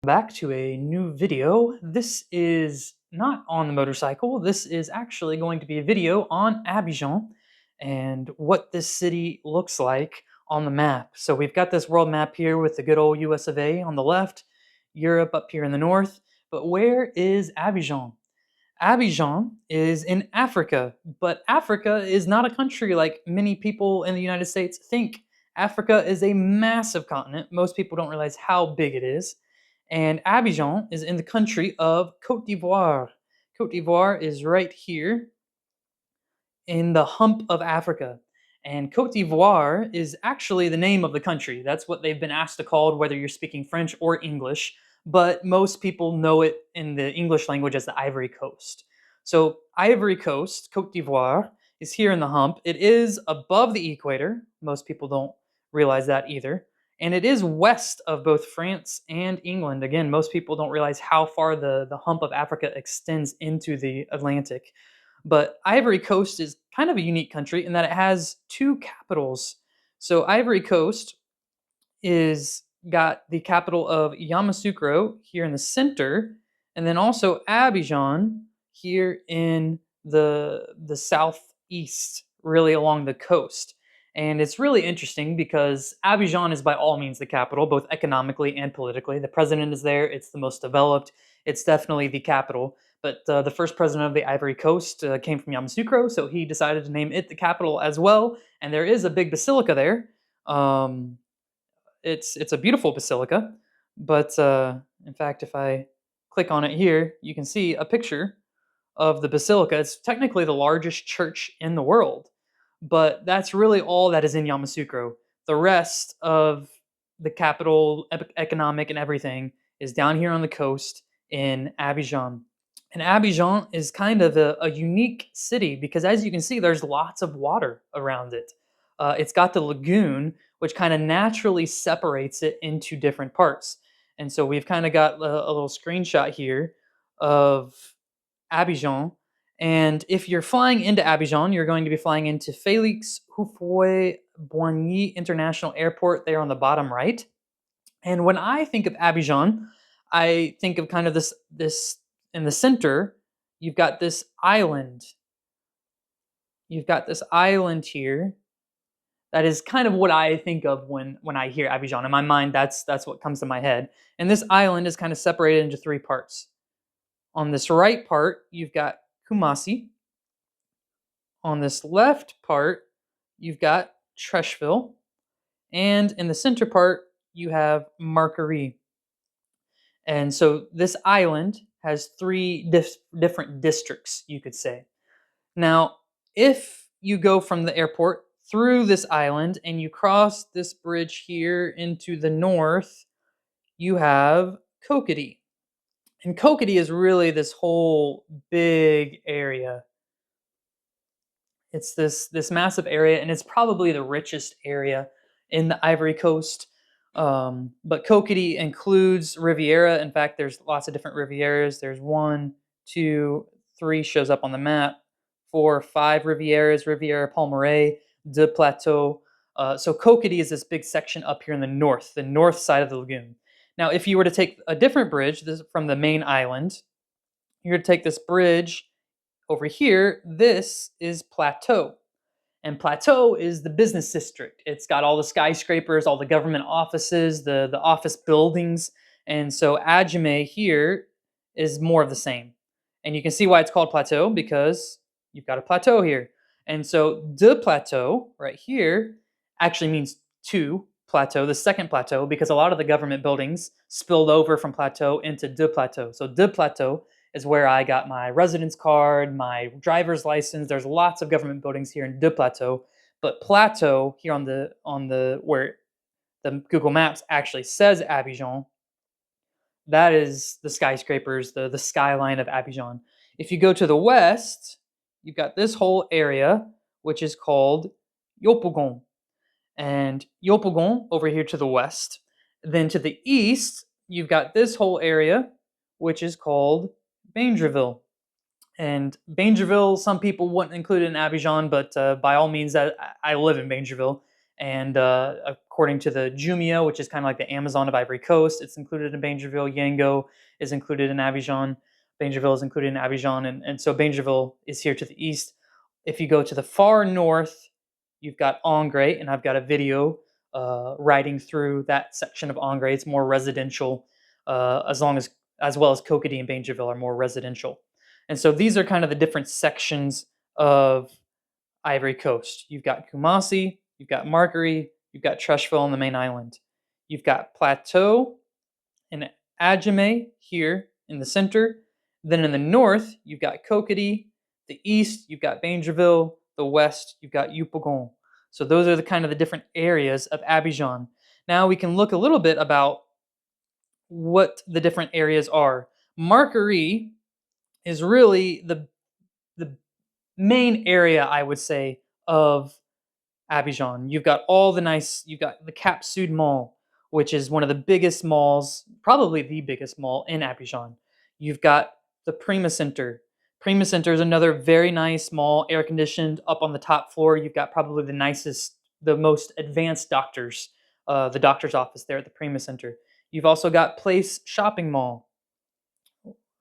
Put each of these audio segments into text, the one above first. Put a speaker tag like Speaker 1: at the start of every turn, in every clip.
Speaker 1: Back to a new video. This is not on the motorcycle. This is actually going to be a video on Abidjan and what this city looks like on the map. So we've got this world map here with the good old US of A on the left, Europe up here in the north. But where is Abidjan? Abidjan is in Africa, but Africa is not a country like many people in the United States think. Africa is a massive continent. Most people don't realize how big it is. And Abidjan is in the country of Cote d'Ivoire. Cote d'Ivoire is right here in the hump of Africa. And Cote d'Ivoire is actually the name of the country. That's what they've been asked to call it, whether you're speaking French or English. But most people know it in the English language as the Ivory Coast. So, Ivory Coast, Cote d'Ivoire, is here in the hump. It is above the equator. Most people don't realize that either. And it is west of both France and England. Again, most people don't realize how far the hump of Africa extends into the Atlantic. But Ivory Coast is kind of a unique country in that it has two capitals. So Ivory Coast is got the capital of Yamoussoukro here in the center, and then also Abidjan here in the southeast, really along the coast. And it's really interesting because Abidjan is by all means the capital, both economically and politically. The president is there; it's the most developed. It's definitely the capital. But the first president of the Ivory Coast came from Yamoussoukro, so he decided to name it the capital as well. And there is a big basilica there. Um, it's a beautiful basilica, but in fact, if I click on it here, you can see a picture of the basilica. It's technically the largest church in the world, but that's really all that is in Yamoussoukro. The rest of the capital, economic, and everything is down here on the coast in Abidjan. And Abidjan is kind of a unique city because, as you can see, there's lots of water around it. It's got the lagoon, which kind of naturally separates it into different parts. And so we've kind of got a little screenshot here of Abidjan. And if you're flying into Abidjan, you're going to be flying into Félix Houphouët-Boigny International Airport there on the bottom right. And when I think of Abidjan, I think of kind of this in the center, you've got this island. You've got this island here. That is kind of what I think of when I hear Abidjan. In my mind, that's what comes to my head. And this island is kind of separated into three parts. On this right part, you've got Kumasi. On this left part, you've got Trècheville. And in the center part, you have Marquerie. And so this island has three different districts, you could say. Now, if you go from the airport through this island and you cross this bridge here into the north, you have Kokiri. And Kokiri is really this whole big area. It's this massive area, and it's probably the richest area in the Ivory Coast. But Kokiri includes Riviera. In fact, there's lots of different Rivieras. There's one, two, three shows up on the map. 4, 5 Rivieras: Riviera Palmeraie, De Plateau. So Kokiri is this big section up here in the north side of the lagoon. Now, if you were to take a different bridge from the main island, you're to take this bridge over here. This is Plateau. And Plateau is the business district. It's got all the skyscrapers, all the government offices, the office buildings. And so Adjumé here is more of the same. And you can see why it's called Plateau because you've got a plateau here. And so De Plateau right here actually means two plateau, the second plateau, because a lot of the government buildings spilled over from Plateau into De Plateau. So De Plateau is where I got my residence card, my driver's license. There's lots of government buildings here in De Plateau, but Plateau here on the where the Google Maps actually says Abidjan, that is the skyscrapers, the skyline of Abidjan. If you go to the west, you've got this whole area which is called Yopougon. And Yopougon over here to the west. Then to the east, you've got this whole area which is called Baingerville. And Baingerville, some people wouldn't include it in Abidjan, but by all means, I live in Baingerville. And of according to the Jumia, which is kind of like the Amazon of Ivory Coast. It's included in Bangerville. Yango is included in Abidjan. Bangerville is included in Abidjan, and so Bangerville is here to the east. If you go to the far north, you've got Angre, and I've got a video riding through that section of Angre. It's more residential, as well as Cocody and Bangerville are more residential. And so these are kind of the different sections of Ivory Coast. You've got Kumasi, you've got Marguerite, you've got Trècheville on the main island. You've got Plateau and Adjamé here in the center. Then in the north, you've got Cocody. The east, you've got Bangerville. The west, you've got Yopougon. So those are the kind of the different areas of Abidjan. Now we can look a little bit about what the different areas are. Marguerite is really the main area, I would say, of Abidjan. You've got the Cap Sud Mall, which is one of the biggest malls, probably the biggest mall in Abidjan. You've got the Prima Center. Prima Center is another very nice mall, air conditioned, up on the top floor. You've got probably the most advanced doctors, the doctor's office there at the Prima Center. You've also got Place Shopping Mall,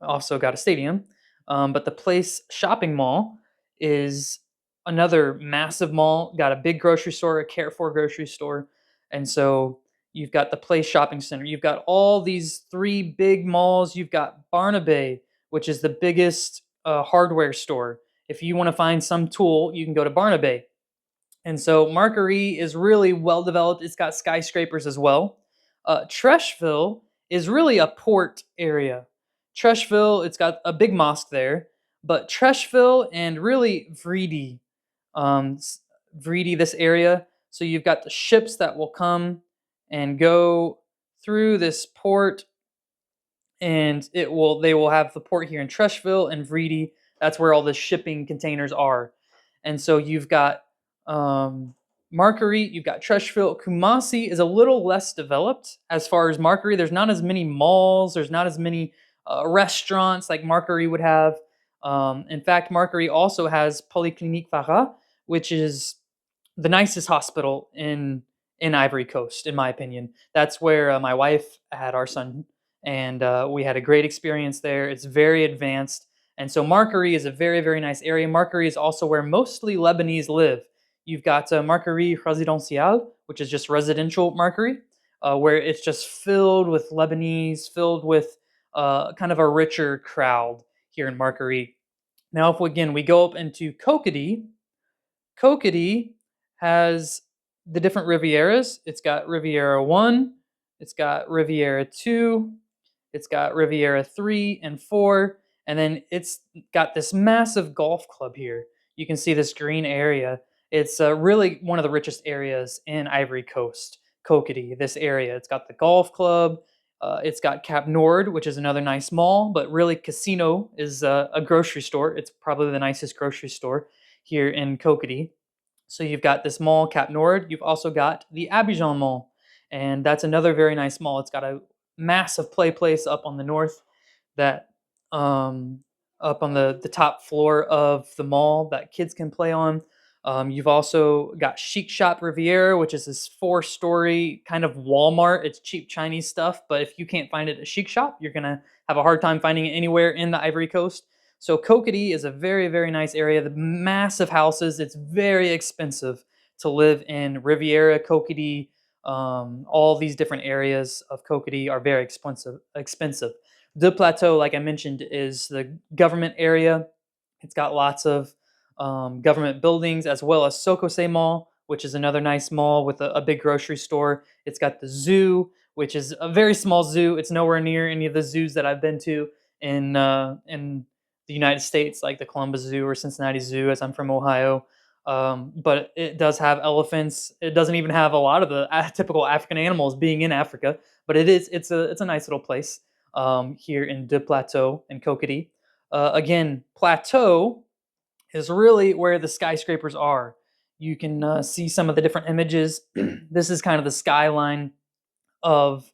Speaker 1: also got a stadium. But the Place Shopping Mall is another massive mall, got a big grocery store, a Carrefour grocery store. And so you've got the Place Shopping Center. You've got all these three big malls. You've got Barnabé, which is the biggest hardware store. If you want to find some tool, you can go to Barnabé. And so Marguerite is really well developed. It's got skyscrapers as well. Trècheville is really a port area. Trècheville, it's got a big mosque there, but Trècheville and really um, Vridi, this area. So you've got the ships that will come and go through this port, and they will have the port here in Trècheville and Vridi. That's where all the shipping containers are. And so you've got Marguerite, you've got Trècheville. Kumasi is a little less developed as far as Marguerite. There's not as many malls. There's not as many restaurants like Marguerite would have. In fact, Marguerite also has Polyclinique Farah, which is the nicest hospital in Ivory Coast, in my opinion. That's where my wife had our son, and we had a great experience there. It's very advanced, and so Marguerite is a very, very nice area. Marguerite is also where mostly Lebanese live. You've got Marguerite Résidentielle, which is just residential Marguerite, where it's just filled with Lebanese, filled with kind of a richer crowd here in Marguerite. Now, if again we go up into Cocody, Cocody has the different Rivieras. It's got Riviera 1, it's got Riviera 2, it's got Riviera 3 and 4, and then it's got this massive golf club here. You can see this green area. It's really one of the richest areas in Ivory Coast, Cocody, this area. It's got the golf club. It's got Cap Nord, which is another nice mall, but really Casino is a grocery store. It's probably the nicest grocery store here in Cocody. So you've got this mall, Cap Nord. You've also got the Abidjan Mall, and that's another very nice mall. It's got a massive play place up on the north, that up on the top floor of the mall that kids can play on. You've also got Chic Shop Riviera, which is this 4-story kind of Walmart. It's cheap Chinese stuff, but if you can't find it at Chic Shop, you're gonna have a hard time finding it anywhere in the Ivory Coast. So Cocody is a very, very nice area. The massive houses. It's very expensive to live in Riviera, Cocody. All these different areas of Cocody are very expensive. De Plateau, like I mentioned, is the government area. It's got lots of government buildings, as well as Sokose Mall, which is another nice mall with a big grocery store. It's got the zoo, which is a very small zoo. It's nowhere near any of the zoos that I've been to in the United States, like the Columbus Zoo or Cincinnati Zoo, as I'm from Ohio. But it does have elephants. It doesn't even have a lot of the typical African animals being in Africa, but it's a nice little place here in De Plateau and Cocody. Again, Plateau is really where the skyscrapers are. You can see some of the different images. This is kind of the skyline of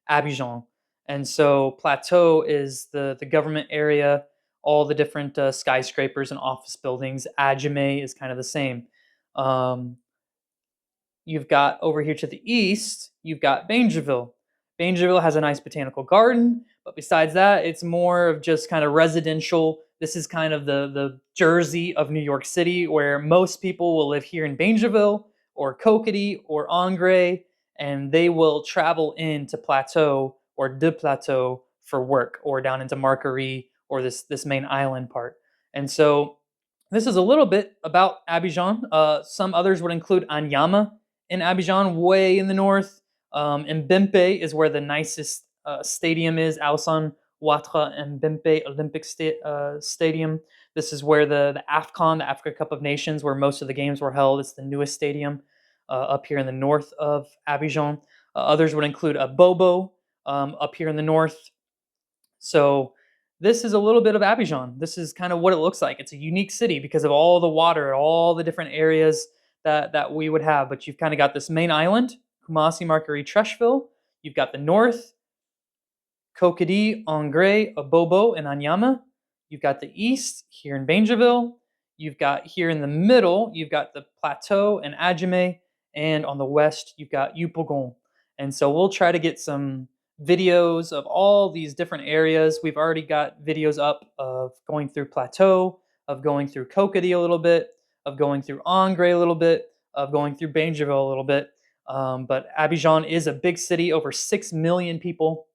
Speaker 1: Abidjan. And so Plateau is the government area, all the different skyscrapers and office buildings. Adjamé is kind of the same. Um, You've got over here to the east, you've got Bangerville. Bangerville has a nice botanical garden, but besides that, it's more of just kind of residential. This is kind of the Jersey of New York City, where most people will live here in Bangerville or Cocody or Angre, and they will travel into Plateau or De Plateau for work, or down into Marguerite or this main island part. And so this is a little bit about Abidjan. Some others would include Anyama in Abidjan, way in the north. Mbempe is where the nicest stadium is, Alassane Ouattara Mbempe Olympic Stadium. This is where the AFCON, the Africa Cup of Nations, where most of the games were held. It's the newest stadium up here in the north of Abidjan. Others would include Abobo up here in the north. So this is a little bit of Abidjan. This is kind of what it looks like. It's a unique city because of all the water, all the different areas that we would have. But you've kind of got this main island, Kumasi, Marguerite, Trècheville. You've got the north, Cocody, Angre, Abobo, and Anyama. You've got the east here in Bangerville. You've got here in the middle, you've got the plateau and Adjumé, and on the west, you've got Yupougon. And so we'll try to get some videos of all these different areas. We've already got videos up of going through Plateau, of going through Cocody a little bit, of going through Angre a little bit, of going through Bangerville a little bit. But Abidjan is a big city, over 6 million people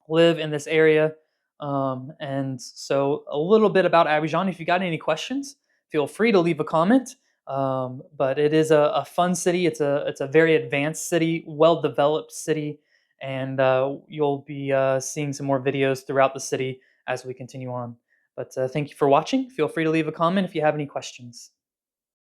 Speaker 1: live in this area. And so a little bit about Abidjan. If you got any questions, feel free to leave a comment. But it is a fun city. It's a very advanced city, well developed city, and you'll be seeing some more videos throughout the city as we continue on. But thank you for watching. Feel free to leave a comment if you have any questions.